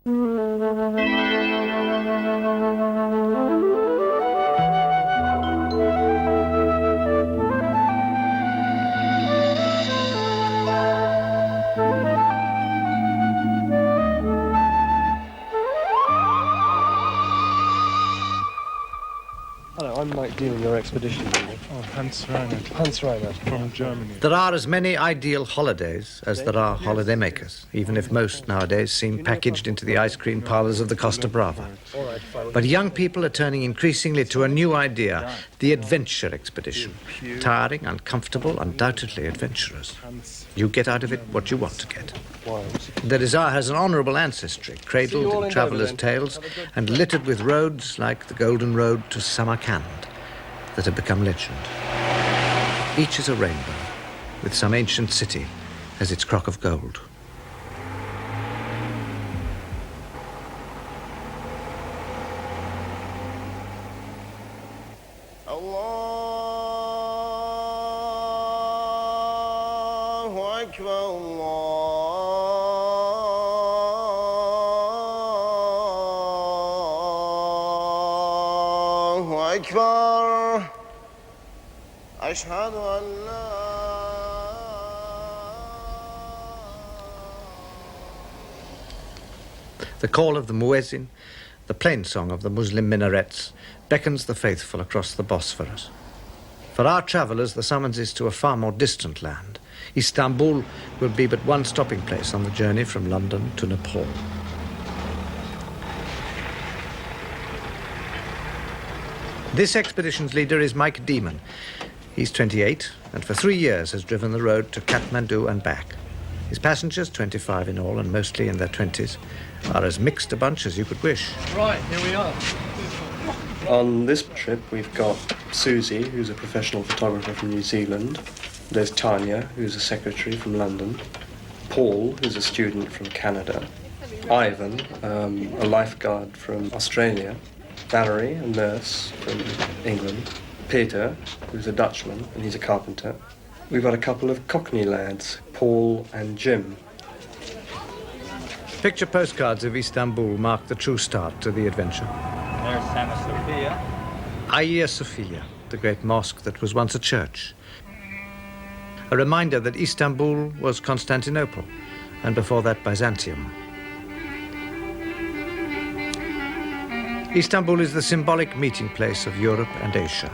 Hello, I'm Mike Dean, your expedition leader. Oh, Hans Reinhardt. Hans Reinhardt. From Germany. There are as many ideal holidays as there are holidaymakers, even if most nowadays seem packaged into the ice cream parlours of the Costa Brava. But young people are turning increasingly to a new idea, the adventure expedition. Tiring, uncomfortable, undoubtedly adventurous. You get out of it what you want to get. The desire has an honourable ancestry, cradled in travellers' tales and littered with roads like the Golden Road to Samarkand that have become legend. Each is a rainbow, with some ancient city as its crock of gold. The call of the muezzin, the plain song of the Muslim minarets, beckons the faithful across the Bosphorus. For our travellers, the summons is to a far more distant land. Istanbul will be but one stopping place on the journey from London to Nepal. This expedition's leader is Mike Dean. He's 28 and for 3 years has driven the road to Kathmandu and back. His passengers, 25 in all and mostly in their 20s, are as mixed a bunch as you could wish. Right, here we are. On this trip, we've got Susie, who's a professional photographer from New Zealand. There's Tanya, who's a secretary from London. Paul, who's a student from Canada. Ivan, a lifeguard from Australia. Valerie, a nurse from England. Peter, who's a Dutchman, and he's a carpenter. We've got a couple of Cockney lads, Paul and Jim. Picture postcards of Istanbul mark the true start to the adventure. There's Santa Sophia. Hagia Sophia, the great mosque that was once a church. A reminder that Istanbul was Constantinople, and before that Byzantium. Istanbul is the symbolic meeting place of Europe and Asia.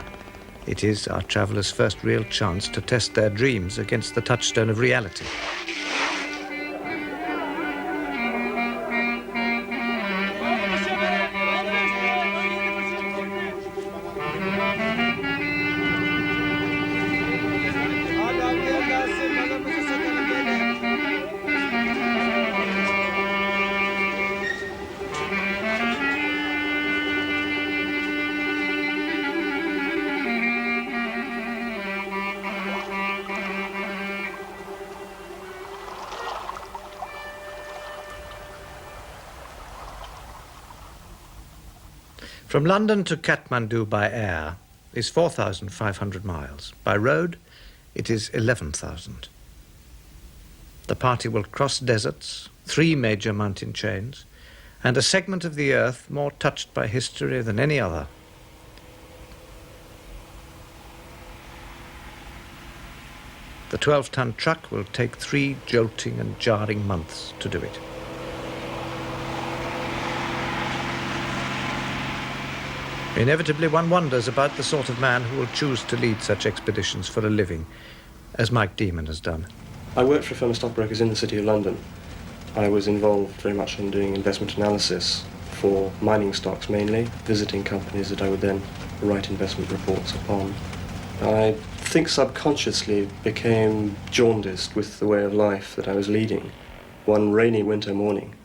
It is our travellers' first real chance to test their dreams against the touchstone of reality. From London to Kathmandu by air is 4,500 miles. By road, it is 11,000. The party will cross deserts, 3 major mountain chains, and a segment of the earth more touched by history than any other. The 12-ton truck will take 3 jolting and jarring months to do it. Inevitably, one wonders about the sort of man who will choose to lead such expeditions for a living, as Mike Dean has done. I worked for a firm of stockbrokers in the City of London. I was involved very much in doing investment analysis for mining stocks mainly, visiting companies that I would then write investment reports upon. I think subconsciously became jaundiced with the way of life that I was leading. One rainy winter morning,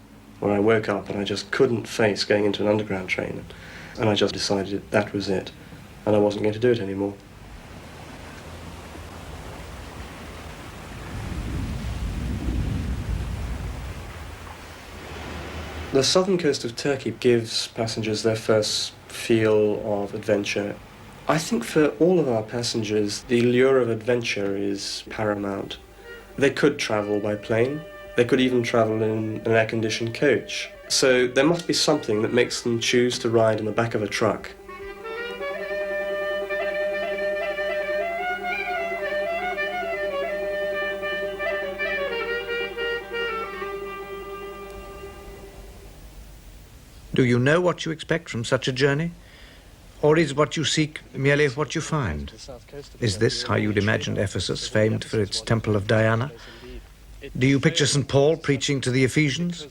when I woke up and I just couldn't face going into an underground train. And I just decided that was it, and I wasn't going to do it anymore. The southern coast of Turkey gives passengers their first feel of adventure. I think for all of our passengers, the allure of adventure is paramount. They could travel by plane, They could even travel in an air-conditioned coach. So there must be something that makes them choose to ride in the back of a truck. Do you know what you expect from such a journey? Or is what you seek merely what you find? Is this how you'd imagined Ephesus, famed for its temple of Diana? Do you picture St. Paul preaching to the Ephesians?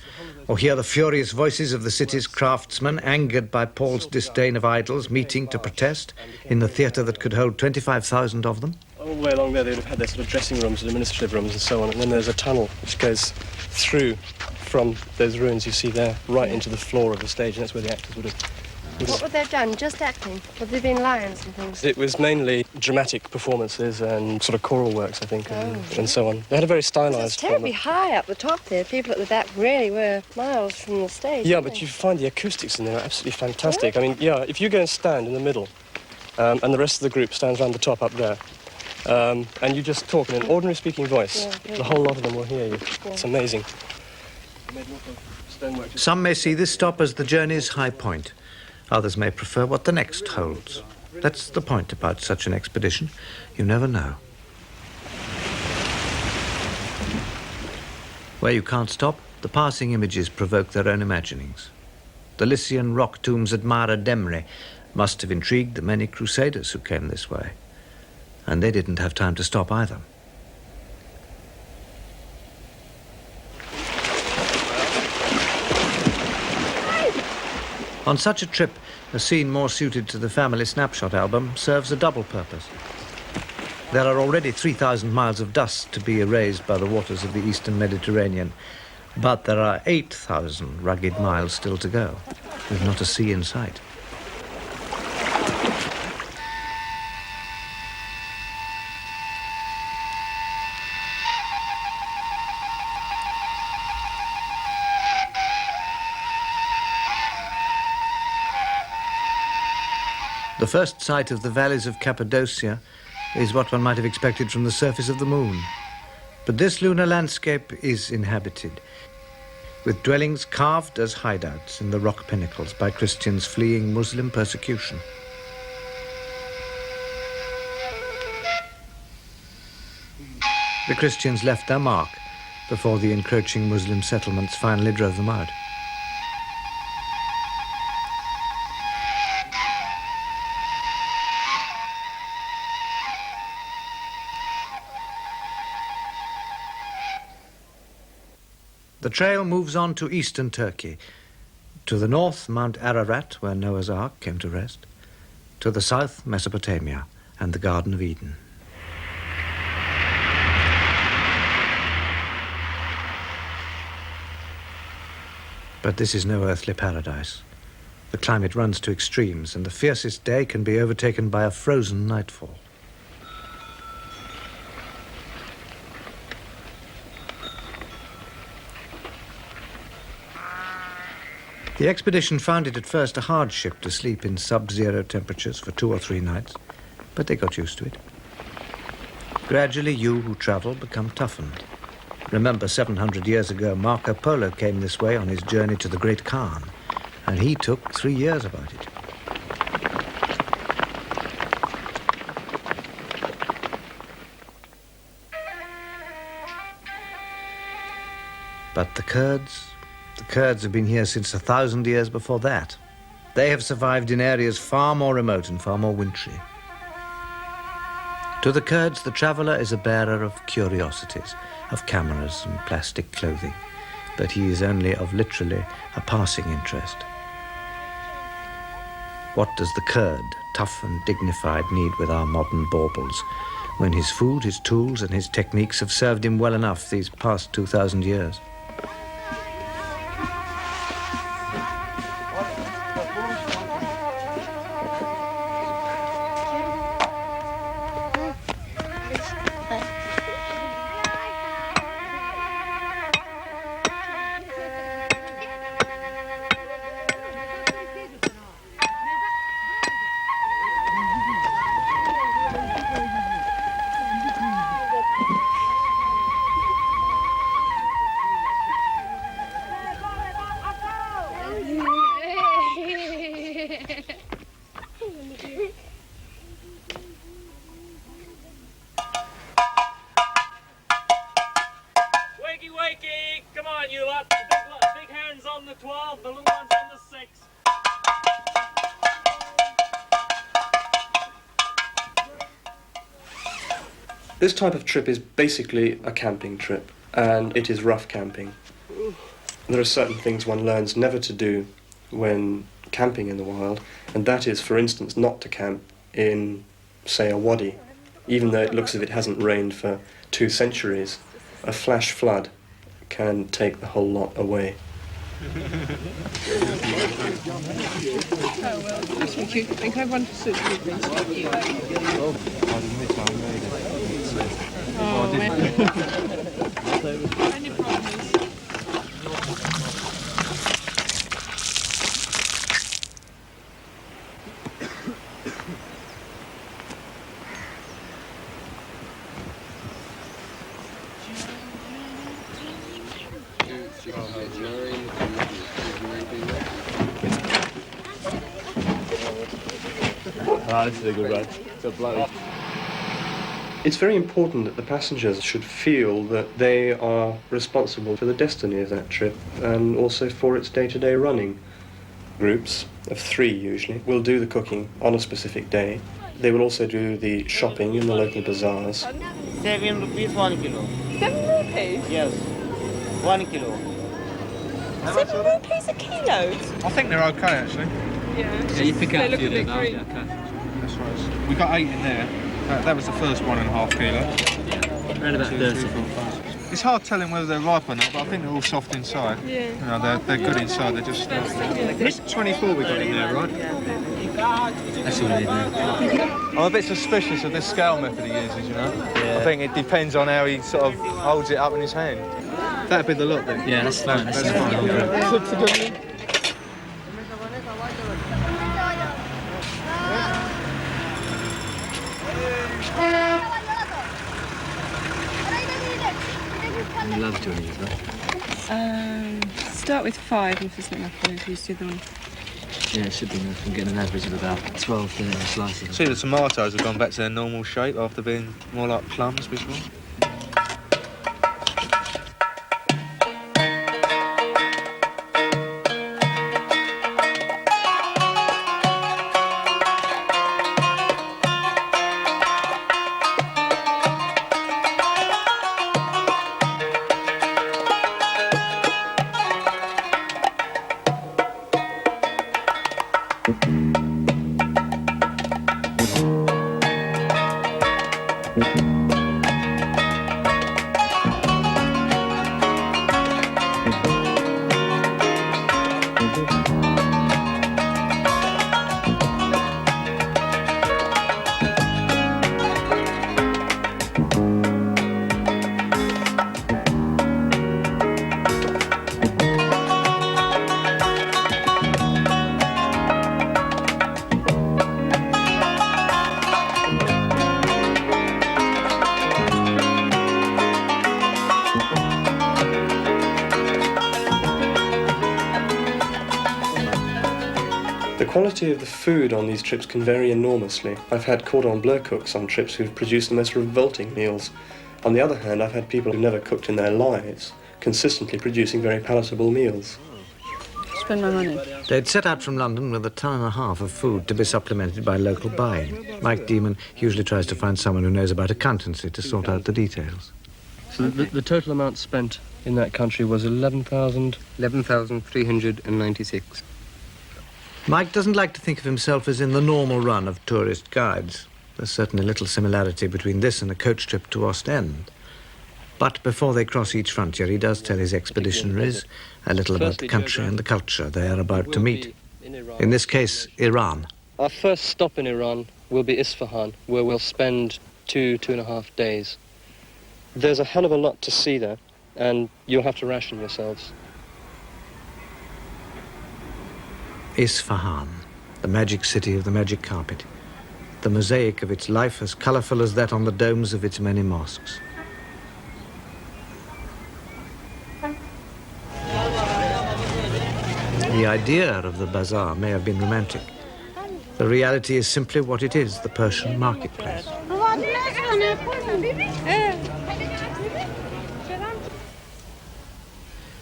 Or hear the furious voices of the city's craftsmen, angered by Paul's disdain of idols, meeting to protest in the theatre that could hold 25,000 of them? All the way along there, they would have had their sort of dressing rooms and administrative rooms and so on. And then there's a tunnel which goes through from those ruins you see there right into the floor of the stage, and that's where the actors would have... What would they have done? Just acting? Would there have been lions and things? It was mainly dramatic performances and sort of choral works, I think, and so on. They had a very stylised... It's terribly high up the top there. People at the back really were miles from the stage. Yeah, but you find the acoustics in there are absolutely fantastic. Really? I mean, yeah, if you go and stand in the middle, and the rest of the group stands around the top up there, and you just talk in an ordinary speaking voice, the whole lot of them will hear you. Yeah. It's amazing. Some may see this stop as the journey's high point. Others may prefer what the next holds. That's the point about such an expedition. You never know. Where you can't stop, the passing images provoke their own imaginings. The Lycian rock tombs at Mara Demre must have intrigued the many crusaders who came this way. And they didn't have time to stop either. On such a trip, a scene more suited to the family snapshot album serves a double purpose. There are already 3,000 miles of dust to be erased by the waters of the eastern Mediterranean, but there are 8,000 rugged miles still to go, with not a sea in sight. The first sight of the valleys of Cappadocia is what one might have expected from the surface of the moon. But this lunar landscape is inhabited, with dwellings carved as hideouts in the rock pinnacles by Christians fleeing Muslim persecution. The Christians left their mark before the encroaching Muslim settlements finally drove them out. The trail moves on to eastern Turkey. To the north, Mount Ararat, where Noah's Ark came to rest. To the south, Mesopotamia and the Garden of Eden. But this is no earthly paradise. The climate runs to extremes, and the fiercest day can be overtaken by a frozen nightfall. The expedition found it at first a hardship to sleep in sub-zero temperatures for 2 or 3 nights, but they got used to it. Gradually, you who travel become toughened. Remember, 700 years ago, Marco Polo came this way on his journey to the Great Khan, and he took 3 years about it. But the Kurds have been here since 1,000 years before that. They have survived in areas far more remote and far more wintry. To the Kurds, the traveller is a bearer of curiosities, of cameras and plastic clothing, but he is only of literally a passing interest. What does the Kurd, tough and dignified, need with our modern baubles, when his food, his tools and his techniques have served him well enough these past 2,000 years? the 12, the little one's on the 6. This type of trip is basically a camping trip, and it is rough camping. There are certain things one learns never to do when camping in the wild, and that is, for instance, not to camp in, say, a wadi. Even though it looks as if it hasn't rained for 2 centuries, a flash flood can take the whole lot away. Oh, well, thank you. Can I have one for soup, please? Oh, pardon me, I made it. Oh, man. Any problems? This is a good ride. It's a bloke. It's very important that the passengers should feel that they are responsible for the destiny of that trip and also for its day-to-day running. Groups of 3 usually will do the cooking on a specific day. They will also do the shopping in the local bazaars. 7 rupees 1 kilo. 7 rupees? Yes, 1 kilo. 7 rupees a kilo? I think they're okay actually. Yeah. You pick out They a look few a bit of those, green. okay. That's right. We got 8 in there. That was the first 1.5 kilo. Around about 30. It's hard telling whether they're ripe or not, but I think they're all soft inside. Yeah. You know, they're good inside. They're just. It's 24 we got in there, right? That's all it is now. I'm a bit suspicious of this scale method he uses. You know. Yeah. I think it depends on how he sort of holds it up in his hand. That'd be the lot then. Yeah, that's fine. That's fine. You love doing these, right? Start with 5 and if there's not enough, then use the other one. Yeah, it should be enough. I'm getting an average of about 12 slices. See, the tomatoes have gone back to their normal shape after being more like plums before. The quality of the food on these trips can vary enormously. I've had cordon bleu cooks on trips who've produced the most revolting meals. On the other hand, I've had people who've never cooked in their lives consistently producing very palatable meals. Spend my money. They'd set out from London with 1.5 tons of food to be supplemented by local buying. Mike Demon usually tries to find someone who knows about accountancy to sort out the details. So the total amount spent in that country was 11,000? 11,396. Mike doesn't like to think of himself as in the normal run of tourist guides. There's certainly little similarity between this and a coach trip to Ostend. But before they cross each frontier, he does tell his expeditionaries a little about the country and the culture they are about to meet. In this case, Iran. Our first stop in Iran will be Isfahan, where we'll spend 2.5 days. There's a hell of a lot to see there, and you'll have to ration yourselves. Isfahan, the magic city of the magic carpet. The mosaic of its life as colourful as that on the domes of its many mosques. The idea of the bazaar may have been romantic. The reality is simply what it is, the Persian marketplace.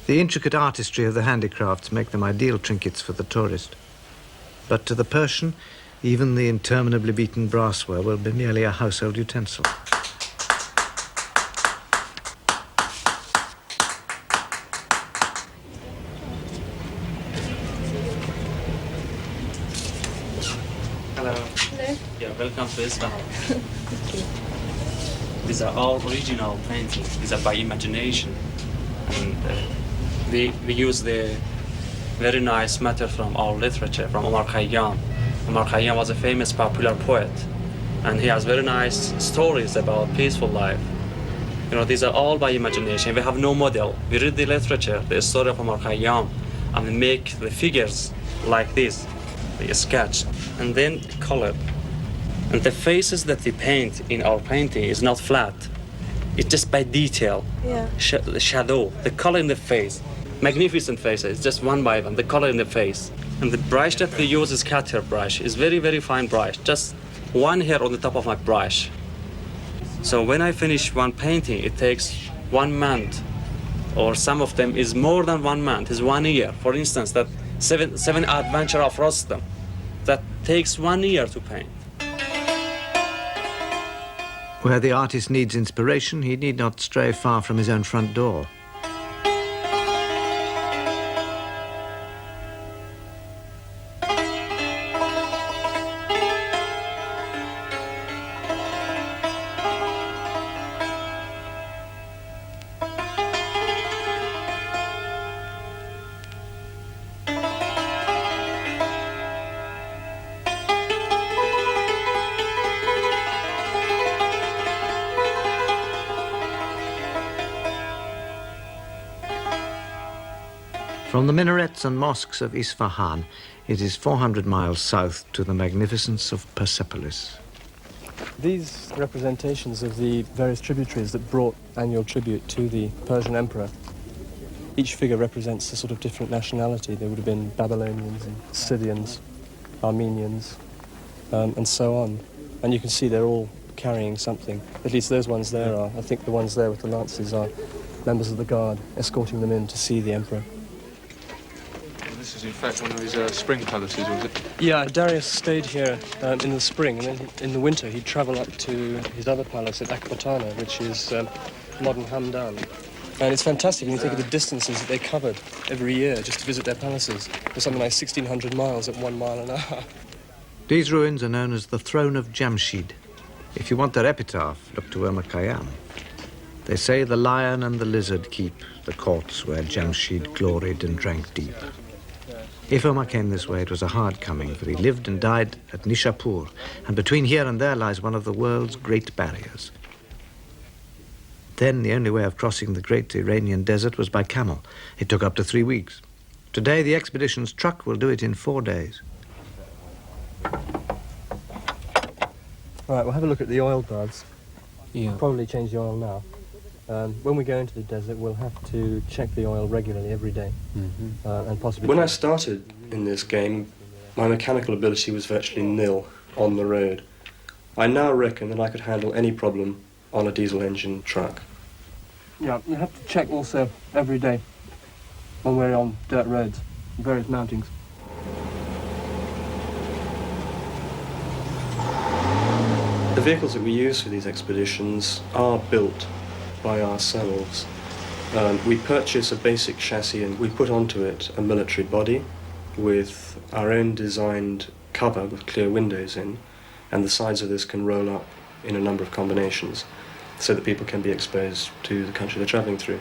The intricate artistry of the handicrafts make them ideal trinkets for the tourist. But to the Persian, even the interminably beaten brassware will be merely a household utensil. Hello. Hello. Yeah, welcome to Isfahan. These are all original paintings. These are by imagination. And we use the very nice matter from our literature, from Omar Khayyam. Omar Khayyam was a famous popular poet, and he has very nice stories about peaceful life. You know, these are all by imagination. We have no model. We read the literature, the story of Omar Khayyam, and we make the figures like this, the sketch, and then color. And the faces that we paint in our painting is not flat. It's just by detail. Yeah. The shadow, the color in the face. Magnificent faces, just one by one, the color in the face. And the brush that we use is cat hair brush. It's very, very fine brush. Just one hair on the top of my brush. So when I finish one painting, it takes 1 month. Or some of them is more than 1 month, is 1 year. For instance, that seven Adventure of Rostam. That takes 1 year to paint. Where the artist needs inspiration, he need not stray far from his own front door. From the minarets and mosques of Isfahan, it is 400 miles south to the magnificence of Persepolis. These representations of the various tributaries that brought annual tribute to the Persian emperor, each figure represents a sort of different nationality. There would have been Babylonians and Scythians, Armenians, and so on. And you can see they're all carrying something. At least those ones there are. I think the ones there with the lances are members of the guard escorting them in to see the emperor. This is in fact one of his spring palaces, was it? Yeah, Darius stayed here in the spring, and then in the winter he'd travel up to his other palace at Ekbatana, which is modern Hamdan. And it's fantastic when you think of the distances that they covered every year just to visit their palaces. There's something like 1,600 miles at 1 mile an hour. These ruins are known as the Throne of Jamshid. If you want their epitaph, look to Omar Khayyam. They say the lion and the lizard keep the courts where Jamshid gloried and drank deep. If Omar came this way, it was a hard coming, for he lived and died at Nishapur, and between here and there lies one of the world's great barriers. Then the only way of crossing the great Iranian desert was by camel. It took up to 3 weeks. Today the expedition's truck will do it in 4 days. All right, we'll have a look at the oil baths. Yeah. Probably change the oil now. When we go into the desert, we'll have to check the oil regularly every day, and possibly... When I started in this game, my mechanical ability was virtually nil on the road. I now reckon that I could handle any problem on a diesel engine truck. Yeah, you have to check also every day when we're on dirt roads, various mountings. The vehicles that we use for these expeditions are built by ourselves. We purchase a basic chassis and we put onto it a military body with our own designed cover with clear windows in, and the sides of this can roll up in a number of combinations so that people can be exposed to the country they're travelling through.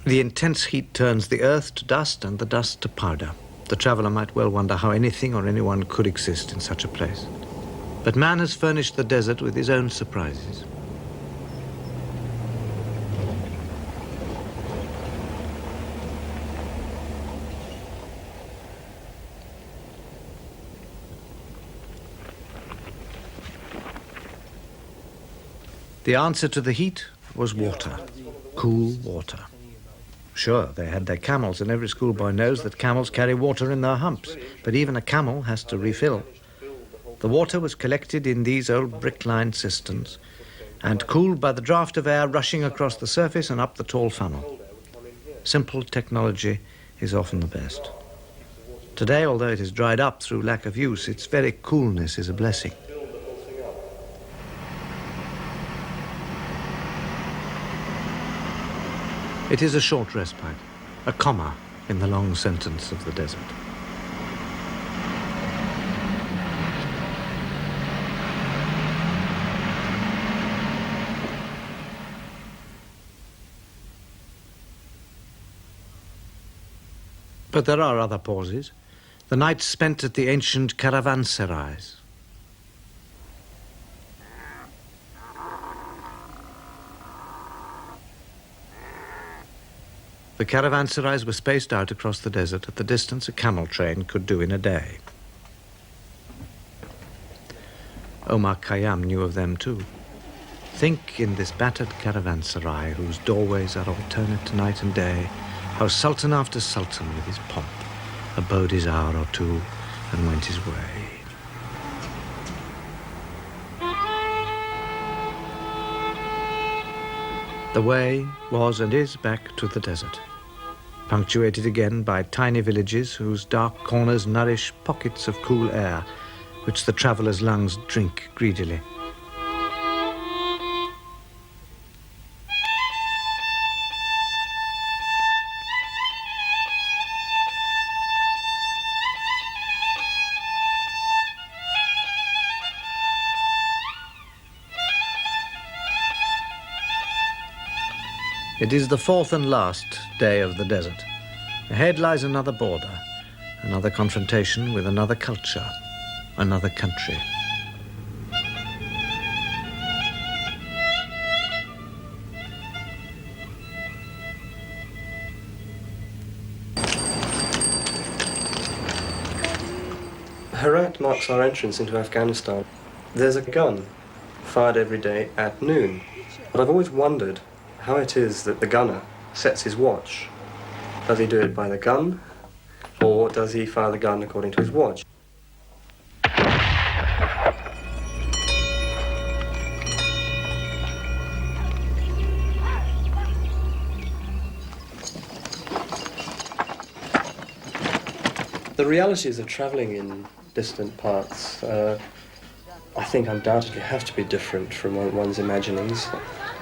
The intense heat turns the earth to dust and the dust to powder. The traveller might well wonder how anything or anyone could exist in such a place. But man has furnished the desert with his own surprises. The answer to the heat was water, cool water. Sure, they had their camels, and every schoolboy knows that camels carry water in their humps, but even a camel has to refill. The water was collected in these old brick-lined cisterns and cooled by the draft of air rushing across the surface and up the tall funnel. Simple technology is often the best. Today, although it is dried up through lack of use, its very coolness is a blessing. It is a short respite, a comma in the long sentence of the desert. But there are other pauses. The night spent at the ancient caravanserais. The caravanserais were spaced out across the desert at the distance a camel train could do in a day. Omar Khayyam knew of them too. Think in this battered caravanserai whose doorways are alternate night and day, how sultan after sultan with his pomp abode his hour or two and went his way. The way was and is back to the desert, punctuated again by tiny villages whose dark corners nourish pockets of cool air, which the traveller's lungs drink greedily. It is the fourth and last day of the desert. Ahead lies another border, another confrontation with another culture, another country. Herat marks our entrance into Afghanistan. There's a gun fired every day at noon. But I've always wondered how it is that the gunner sets his watch. Does he do it by the gun, or does he fire the gun according to his watch? The realities of travelling in distant parts, I think undoubtedly have to be different from one's imaginings.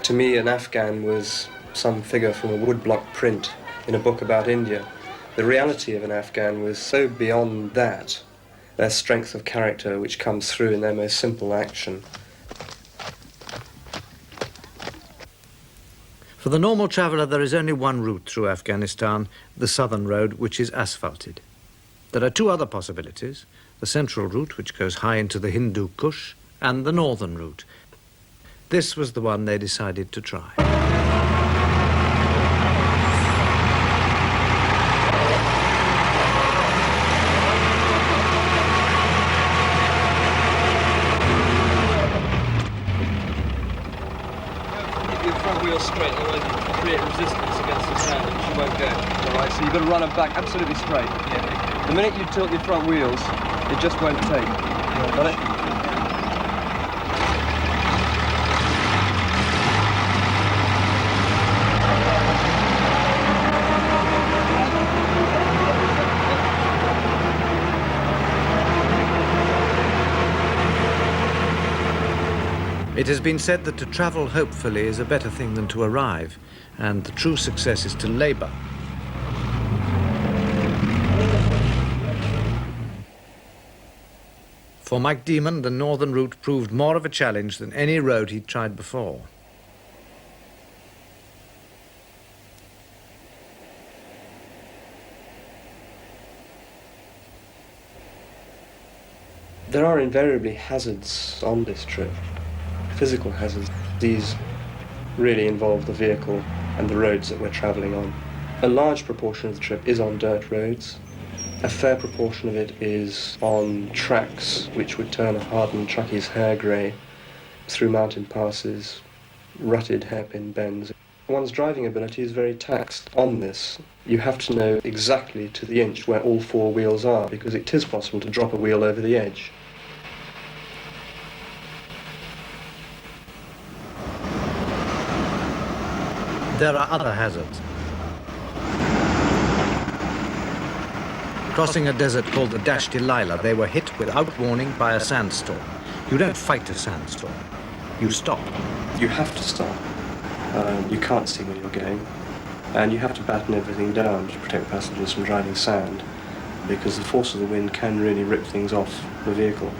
To me, an Afghan was some figure from a woodblock print in a book about India. The reality of an Afghan was so beyond that, their strength of character which comes through in their most simple action. For the normal traveller, there is only one route through Afghanistan, the southern road, which is asphalted. There are two other possibilities, the central route, which goes high into the Hindu Kush, and the northern route. This was the one they decided to try. Keep your front wheel straight, otherwise you create resistance against the sand and she won't go. All right, so you've got to run them back absolutely straight. Yeah. The minute you tilt your front wheels, it just won't take. Got it? It has been said that to travel hopefully is a better thing than to arrive, and the true success is to labour. For Mike Demon, the northern route proved more of a challenge than any road he'd tried before. There are invariably hazards on this trip, physical hazards. These really involve the vehicle and the roads that we're travelling on. A large proportion of the trip is on dirt roads. A fair proportion of it is on tracks which would turn a hardened truckie's hair grey through mountain passes, rutted hairpin bends. One's driving ability is very taxed on this. You have to know exactly to the inch where all four wheels are, because it is possible to drop a wheel over the edge. There are other hazards. Crossing a desert called the Dash Delilah, they were hit without warning by a sandstorm. You don't fight a sandstorm. You stop. You have to stop. You can't see where you're going. And you have to batten everything down to protect passengers from driving sand, because the force of the wind can really rip things off the vehicle.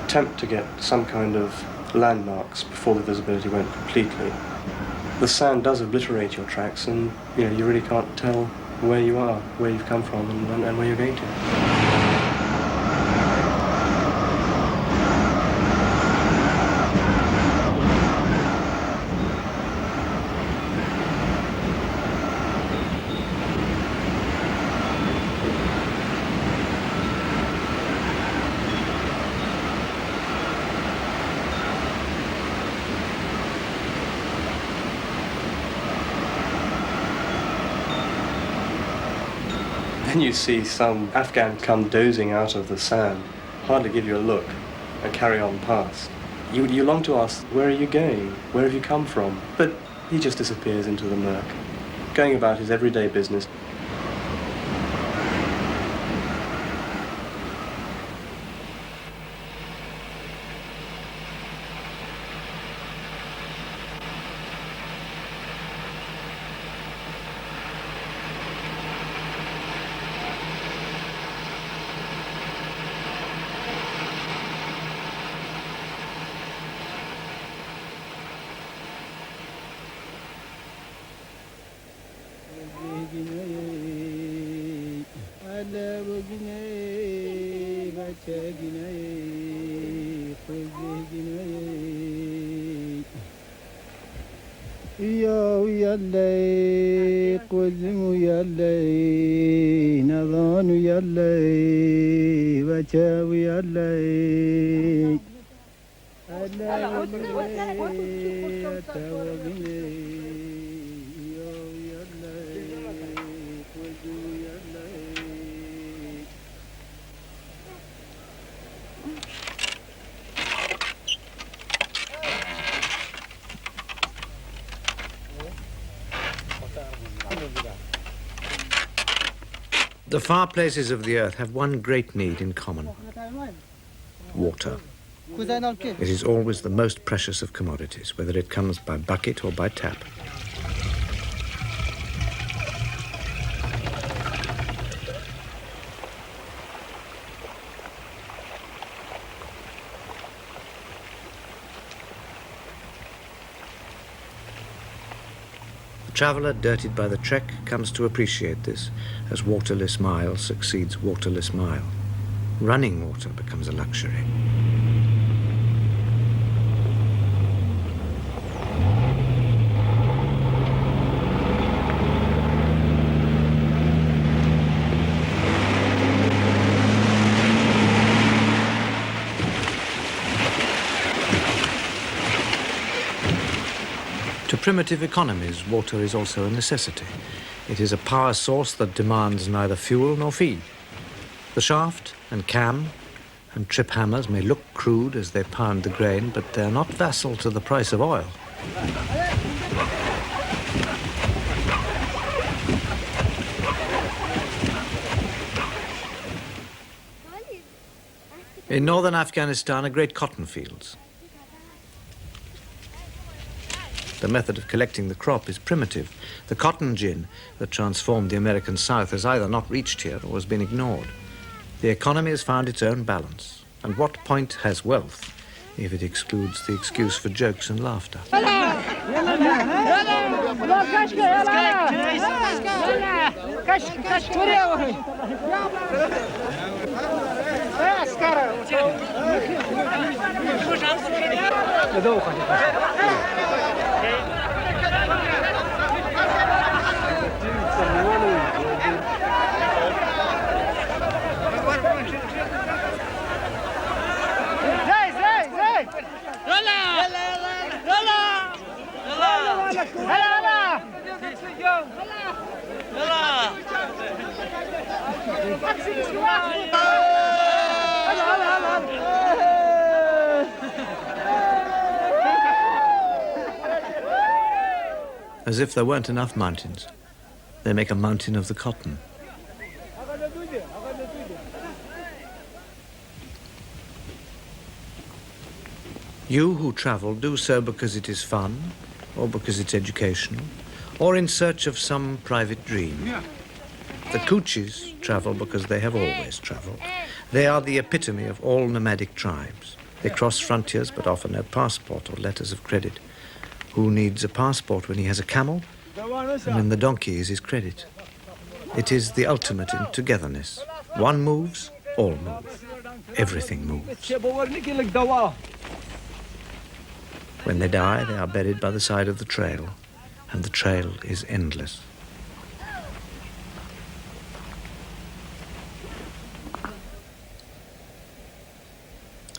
Attempt to get some kind of landmarks before the visibility went completely. The sand does obliterate your tracks, and you really can't tell where you are, where you've come from, and where you're going to. Then you see some Afghan come dozing out of the sand, hardly give you a look, and carry on past. You long to ask, where are you going? Where have you come from? But he just disappears into the murk, going about his everyday business. The far places of the earth have one great need in common: water. It is always the most precious of commodities, whether it comes by bucket or by tap. The traveller, dirtied by the trek, comes to appreciate this, as waterless mile succeeds waterless mile. Running water becomes a luxury. To primitive economies, water is also a necessity. It is a power source that demands neither fuel nor feed. The shaft and cam and trip hammers may look crude as they pound the grain, but they're not vassal to the price of oil. In northern Afghanistan are great cotton fields. The method of collecting the crop is primitive. The cotton gin that transformed the American South has either not reached here or has been ignored. The economy has found its own balance. And what point has wealth if it excludes the excuse for jokes and laughter? As if there weren't enough mountains, they make a mountain of the cotton. You who travel do so because it is fun, or because it's educational, or in search of some private dream. The Coochies travel because they have always traveled. They are the epitome of all nomadic tribes. They cross frontiers but offer no passport or letters of credit. Who needs a passport when he has a camel? And when the donkey is his credit. It is the ultimate in togetherness. One moves, all move. Everything moves. When they die, they are buried by the side of the trail, and the trail is endless.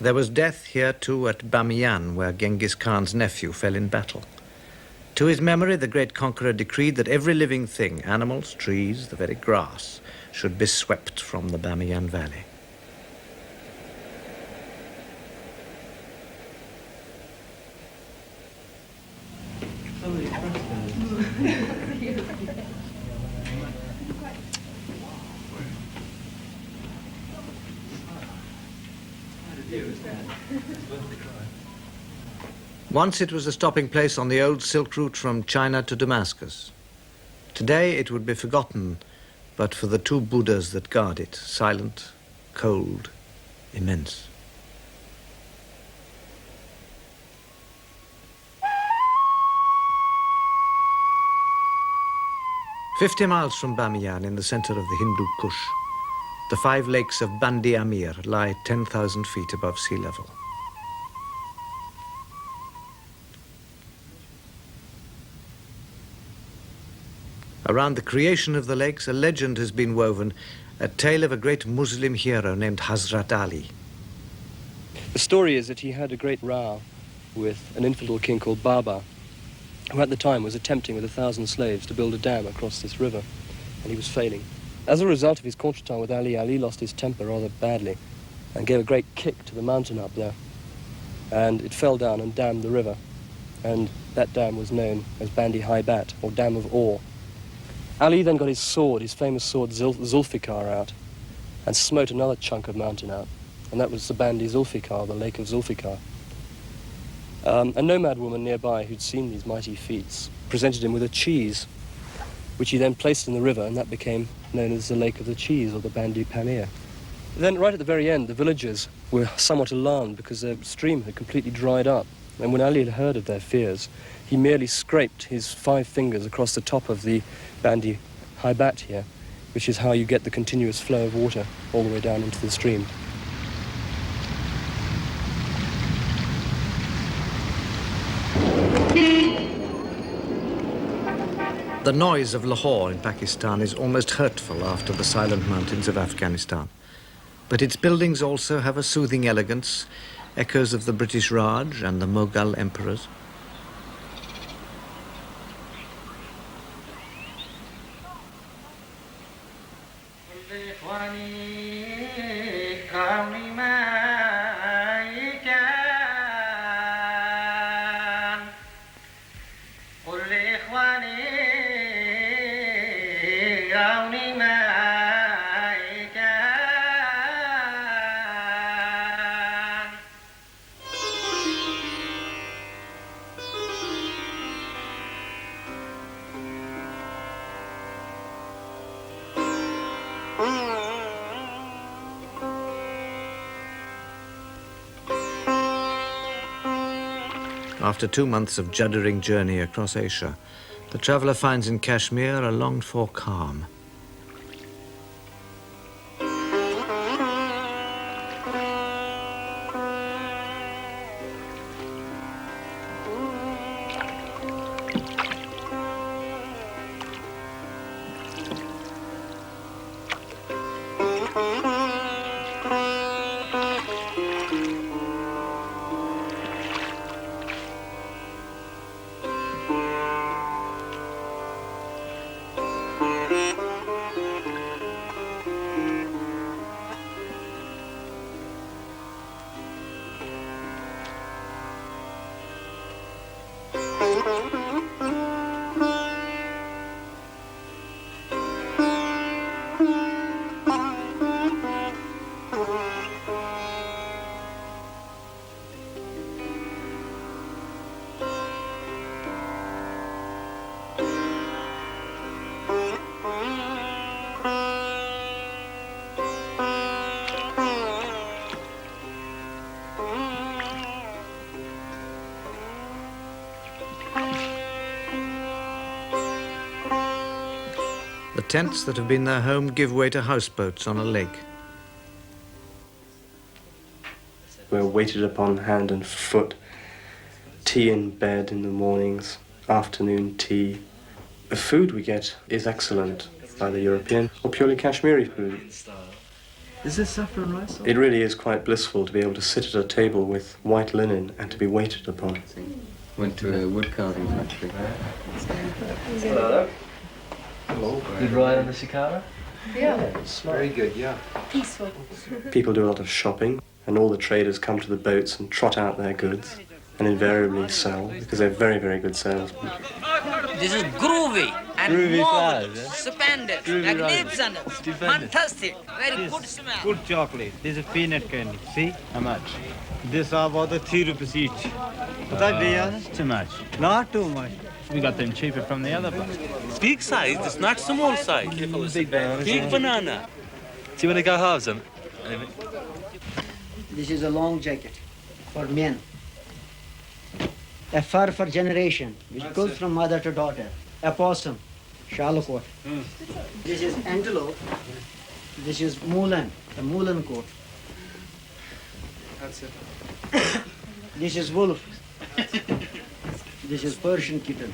There was death here too at Bamiyan, where Genghis Khan's nephew fell in battle. To his memory, the great conqueror decreed that every living thing, animals, trees, the very grass, should be swept from the Bamiyan valley. Once it was a stopping place on the old Silk Route from China to Damascus. Today it would be forgotten, but for the two Buddhas that guard it, silent, cold, immense. "50 miles from Bamiyan, in the center of the Hindu Kush, the 5 lakes of Bandi Amir lie 10,000 feet above sea level. Around the creation of the lakes, a legend has been woven, a tale of a great Muslim hero named Hazrat Ali. The story is that he had a great row with an infidel king called Baba, who at the time was attempting with 1,000 slaves to build a dam across this river, and he was failing. As a result of his contretemps with Ali, Ali lost his temper rather badly and gave a great kick to the mountain up there, and it fell down and dammed the river, and that dam was known as Bandi Haibat, or Dam of Ore. Ali then got his sword, his famous sword Zulfikar, out and smote another chunk of mountain out, and that was the Bandi Zulfikar, the Lake of Zulfikar. A nomad woman nearby who'd seen these mighty feats presented him with a cheese, which he then placed in the river, and that became known as the Lake of the Cheese, or the Bandi Pamir. Then right at the very end, the villagers were somewhat alarmed because their stream had completely dried up, and when Ali had heard of their fears, he merely scraped his 5 fingers across the top of the Bandi Haibat here, which is how you get the continuous flow of water all the way down into the stream. The noise of Lahore in Pakistan is almost hurtful after the silent mountains of Afghanistan. But its buildings also have a soothing elegance, echoes of the British Raj and the Mughal emperors. After 2 months of juddering journey across Asia, the traveller finds in Kashmir a longed-for calm. The tents that have been their home give way to houseboats on a lake. We're waited upon hand and foot, tea in bed in the mornings, afternoon tea. The food we get is excellent, either European or purely Kashmiri food. Is this saffron rice? It really is quite blissful to be able to sit at a table with white linen and to be waited upon. Went to a wood carving factory. Hello. Good ride on the Shikara? Yeah. It's very good, yeah. Peaceful. People do a lot of shopping, and all the traders come to the boats and trot out their goods and invariably sell, because they're very, very good salesmen. This is groovy and Groovy marvelous, flowers, stupendous, magnificent, fantastic, very good smell. Good chocolate. This is peanut candy. See how much? This are about the 3 rupees each. Would that be honest? Too much. Not too much. We got them cheaper from the other place. Big size, it's not small size. Big banana. Big banana. See when they go halves on? This is a long jacket for men. A fur for generation, which goes from mother to daughter. A possum, shallow coat. This is antelope. This is moolan, a moolan coat. That's it. This is wolf. This is Persian kitten.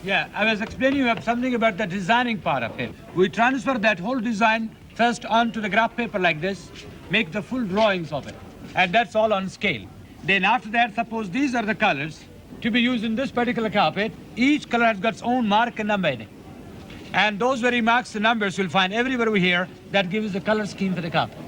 Yeah, I was explaining you something about the designing part of it. We transfer that whole design first onto the graph paper like this, make the full drawings of it, and that's all on scale. Then after that, suppose these are the colors to be used in this particular carpet. Each color has got its own mark and number in it. And those very marks and numbers you'll find everywhere we here that gives the color scheme for the carpet.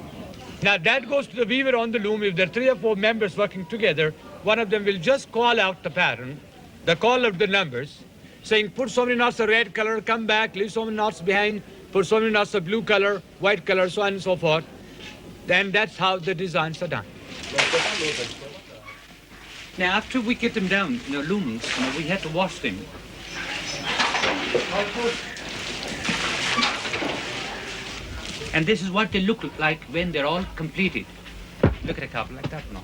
Now that goes to the weaver on the loom. If there are 3 or 4 members working together, one of them will just call out the pattern, the call of the numbers, saying put so many knots of red color, come back, leave so many knots behind, put so many knots of blue color, white color, so on and so forth. Then that's how the designs are done. Now after we get them down, looms, we have to wash them. And this is what they look like when they're all completed. Look at a couple like that one.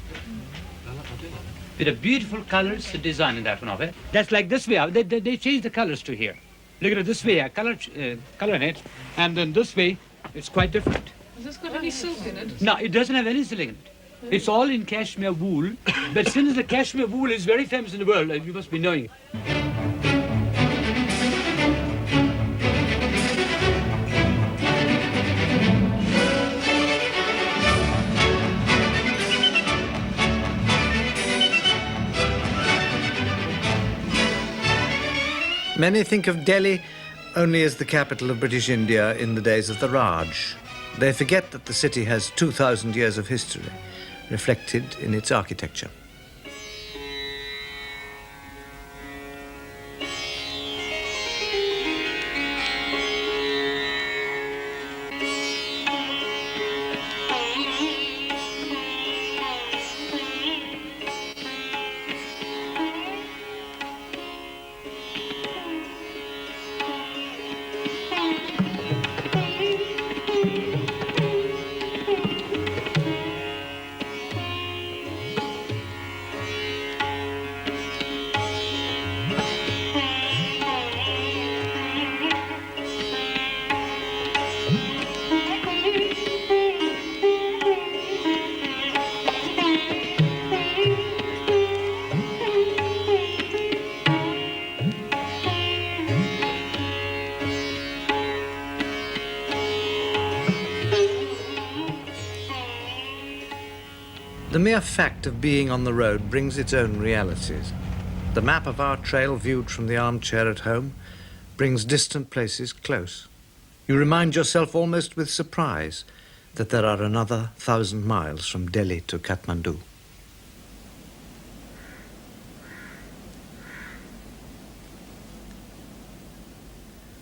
With the beautiful colors, the design in that one of it. That's like this way. They change the colors to here. Look at it this way, color in it, and then this way, it's quite different. Has this got any silk in it? No, it doesn't have any silk in it. It's all in cashmere wool, but since the cashmere wool is very famous in the world, you must be knowing it. Many think of Delhi only as the capital of British India in the days of the Raj. They forget that the city has 2,000 years of history, reflected in its architecture. The mere fact of being on the road brings its own realities. The map of our trail viewed from the armchair at home brings distant places close. You remind yourself almost with surprise that there are another 1,000 miles from Delhi to Kathmandu.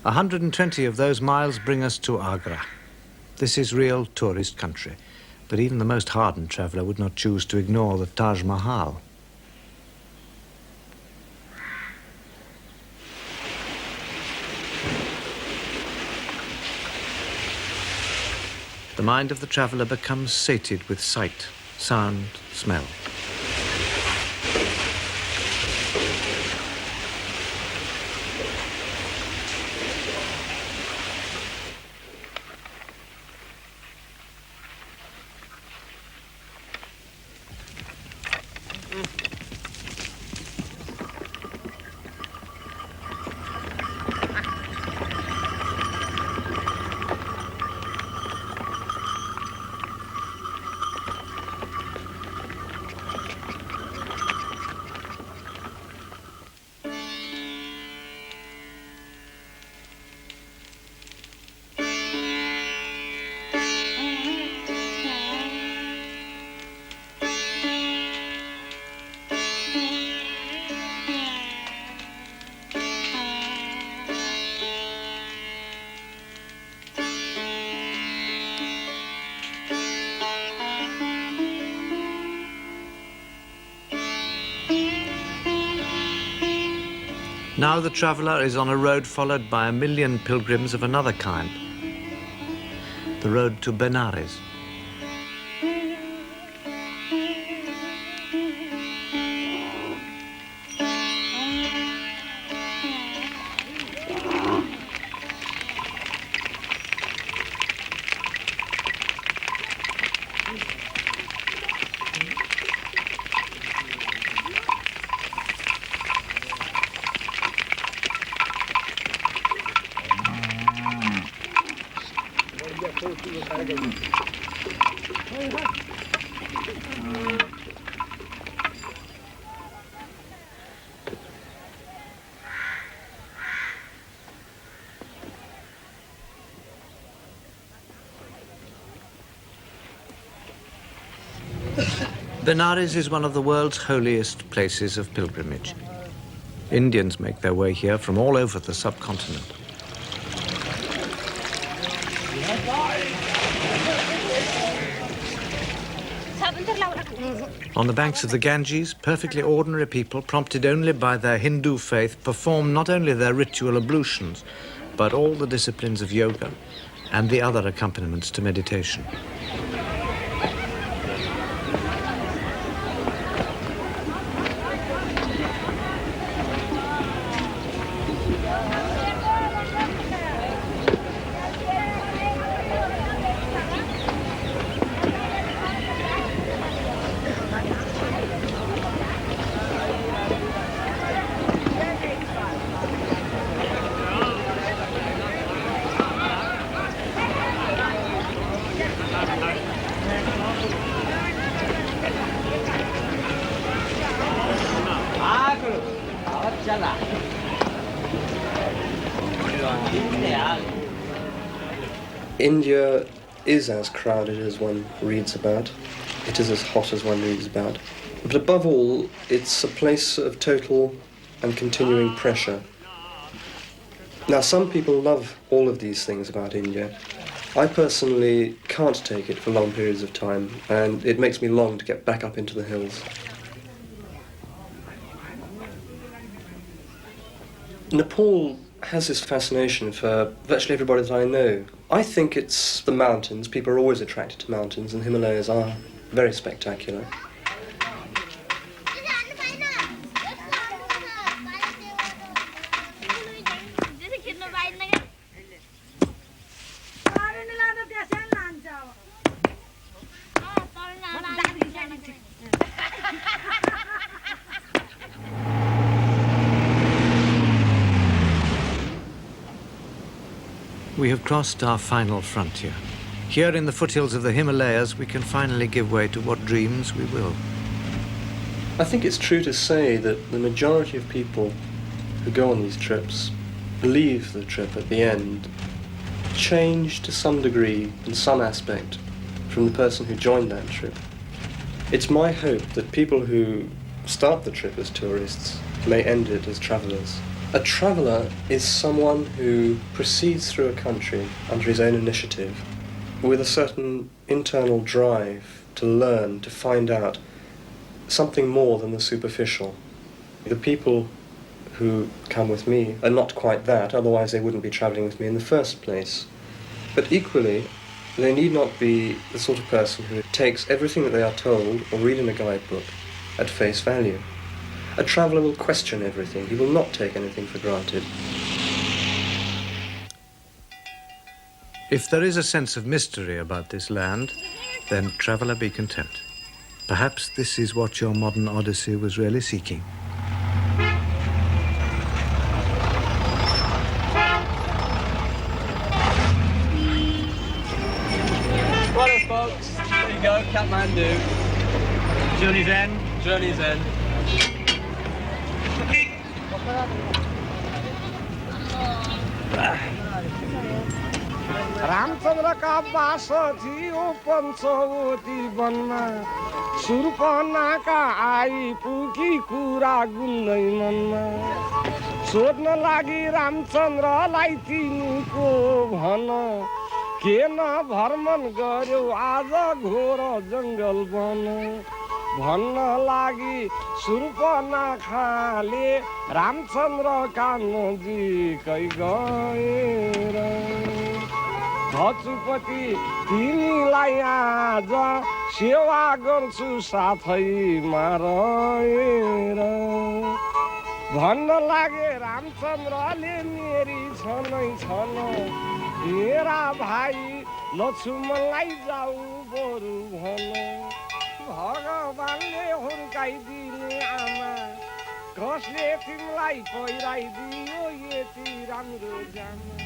120 of those miles bring us to Agra. This is real tourist country, but even the most hardened traveller would not choose to ignore the Taj Mahal. The mind of the traveller becomes sated with sight, sound, smell. Now the traveller is on a road followed by 1 million pilgrims of another kind, the road to Benares. Benares is one of the world's holiest places of pilgrimage. Indians make their way here from all over the subcontinent. On the banks of the Ganges, perfectly ordinary people, prompted only by their Hindu faith, perform not only their ritual ablutions, but all the disciplines of yoga and the other accompaniments to meditation. India is as crowded as one reads about. It is as hot as one reads about. But above all, it's a place of total and continuing pressure. Now, some people love all of these things about India. I personally can't take it for long periods of time, and it makes me long to get back up into the hills. Nepal has this fascination for virtually everybody that I know. I think it's the mountains. People are always attracted to mountains, and the Himalayas are very spectacular. We have crossed our final frontier. Here in the foothills of the Himalayas, we can finally give way to what dreams we will. I think it's true to say that the majority of people who go on these trips leave the trip at the end changed to some degree, in some aspect, from the person who joined that trip. It's my hope that people who start the trip as tourists may end it as travellers. A traveller is someone who proceeds through a country under his own initiative with a certain internal drive to learn, to find out something more than the superficial. The people who come with me are not quite that, otherwise they wouldn't be travelling with me in the first place. But equally, they need not be the sort of person who takes everything that they are told or read in a guidebook at face value. A traveller will question everything. He will not take anything for granted. If there is a sense of mystery about this land, then traveller be content. Perhaps this is what your modern Odyssey was really seeking. Righto, folks. There you go, Kathmandu. Journey's end. Journey's end. Ramchandra का बास थियो पंचवटी वनमा सुर्पना का आई पुगी कुरा गुन्दै मनमा सोध्न लागि रामचन्द्रलाई तिनीको भन के न भ्रमण गर्यो आज घोर जङ्गल वन भन्न लागि सुर्पनाखाले रामचन्द्र का नजिकै गएर हजुरपति तिमीलाई आज सेवा गर्छु साथैमा रहेर भन्न लागे रामचन्द्रले मेरी छनै छन मेरा भाइ लक्ष्मणलाई जाऊ बरु भन भगवानले हुर्काइदिने आमा कसले तिमीलाई पहिराइदियो यति राम्रो जामा